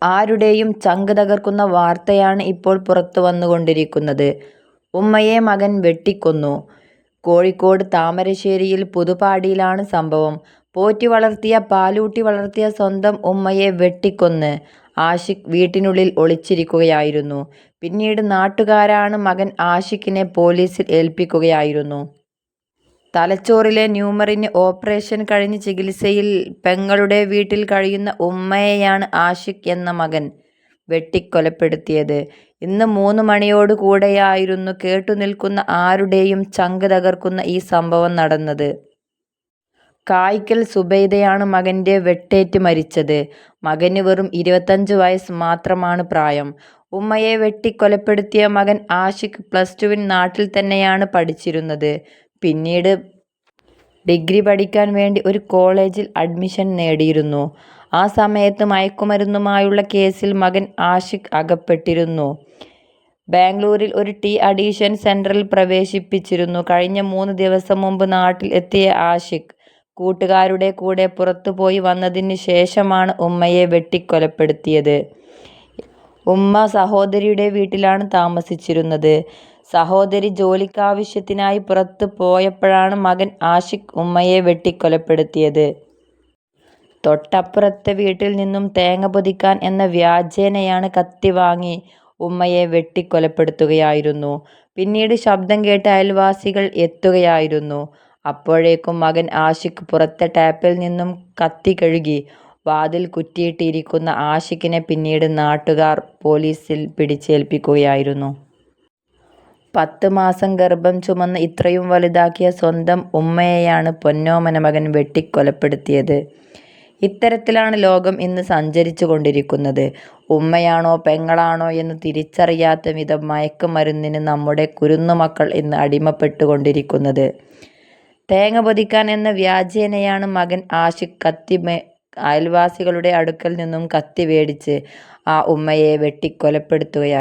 ആരുടെയും ചങ്ക് തകർക്കുന്ന വാർത്തയാണ് ഇപ്പോൾ പുറത്തു വന്നുകൊണ്ടിരിക്കുന്നത്. ഉമ്മയെ മകൻ വെട്ടിക്കൊന്നു. കോഴിക്കോട് താമരശ്ശേരിയിൽ പുതുപ്പാടിയിലാണ് സംഭവം. പോറ്റി വളർത്തിയ പാലൂട്ടി വളർത്തിയ സ്വന്തം ഉമ്മയെ വെട്ടിക്കൊന്ന് ആഷിഖ് വീട്ടിനുള്ളിൽ ഒളിച്ചിരിക്കുകയായിരുന്നു. പിന്നീട് നാട്ടുകാരാണ് മകൻ ആഷിഖിനെ പോലീസിൽ ഏൽപ്പിക്കുകയായിരുന്നു. തലച്ചോറിലെ ട്യൂമറിന് ഓപ്പറേഷൻ കഴിഞ്ഞ് ചികിത്സയിൽ പെങ്ങളുടെ വീട്ടിൽ കഴിയുന്ന ഉമ്മയെയാണ് ആഷിഖ് എന്ന മകൻ വെട്ടിക്കൊലപ്പെടുത്തിയത്. ഇന്ന് 3 മണിയോടു കൂടെയായിരുന്നു കേട്ടുനിൽക്കുന്ന ആരുടെയും ചങ്ക് തകർക്കുന്ന ഈ സംഭവം നടന്നത്. കായിക്കൽ സുബൈദയാണ് മകന്റെ വെട്ടേറ്റ് മരിച്ചത്. മകന് വെറും 25 വയസ്സ് മാത്രമാണ് പ്രായം. ഉമ്മയെ വെട്ടിക്കൊലപ്പെടുത്തിയ മകൻ ആഷിഖ് +2 നാട്ടിൽ തന്നെയാണ് പഠിച്ചിരുന്നത്. പിന്നീട് ഡിഗ്രി പഠിക്കാൻ വേണ്ടി ഒരു കോളേജിൽ അഡ്മിഷൻ നേടിയിരുന്നു. ആ സമയത്ത് മയക്കുമരുന്നുമായുള്ള കേസിൽ മകൻ ആഷിഖ് അകപ്പെട്ടിരുന്നു. ബാംഗ്ലൂരിൽ ഒരു ഡി അഡിക്ഷൻ സെന്ററിൽ പ്രവേശിപ്പിച്ചിരുന്നു. കഴിഞ്ഞ 3 ദിവസം മുമ്പ് നാട്ടിൽ എത്തിയ ആഷിഖ് കൂട്ടുകാരുടെ കൂടെ പുറത്തുപോയി വന്നതിന് ശേഷമാണ് ഉമ്മയെ വെട്ടിക്കൊലപ്പെടുത്തിയത്. ഉമ്മ സഹോദരിയുടെ വീട്ടിലാണ് താമസിച്ചിരുന്നത്. സഹോദരി ജോലിക്കാവശ്യത്തിനായി പുറത്ത് പോയപ്പോഴാണ് മകൻ ആഷിഖ് ഉമ്മയെ വെട്ടിക്കൊലപ്പെടുത്തിയത്. തൊട്ടപ്പുറത്തെ വീട്ടിൽ നിന്നും തേങ്ങ പൊതിക്കാൻ എന്ന വ്യാജേനയാണ് കത്തി വാങ്ങി ഉമ്മയെ വെട്ടിക്കൊലപ്പെടുത്തുകയായിരുന്നു. പിന്നീട് ശബ്ദം കേട്ട് അയൽവാസികൾ എത്തുകയായിരുന്നു. അപ്പോഴേക്കും മകൻ ആഷിഖ് പുറത്തെ ടാപ്പിൽ നിന്നും കത്തി കഴുകി വാതിൽ കുറ്റിയിട്ട് ഇരിക്കുന്ന ആഷിഖിനെ പിന്നീട് നാട്ടുകാർ പോലീസിൽ പിടിച്ചേൽപ്പിക്കുകയായിരുന്നു. 10 മാസം ഗർഭം ചുമന്ന് ഇത്രയും വലുതാക്കിയ സ്വന്തം ഉമ്മയെയാണ് പൊന്നോമന മകൻ വെട്ടിക്കൊലപ്പെടുത്തിയത്. ഇത്തരത്തിലാണ് ലോകം ഇന്ന് സഞ്ചരിച്ചു കൊണ്ടിരിക്കുന്നത്. ഉമ്മയാണോ പെങ്ങളാണോ എന്ന് തിരിച്ചറിയാത്ത വിധം മയക്കുമരുന്നിന് നമ്മുടെ കുരുന്നുമക്കൾ ഇന്ന് അടിമപ്പെട്ടുകൊണ്ടിരിക്കുന്നത്. തേങ്ങ പൊതിക്കാൻ എന്ന വ്യാജേനയാണ് മകൻ ആഷിഖ് അയൽവാസികളുടെ അടുക്കൽ നിന്നും കത്തി വേടിച്ച് ആ ഉമ്മയെ വെട്ടിക്കൊലപ്പെടുത്തുകയായിരുന്നു.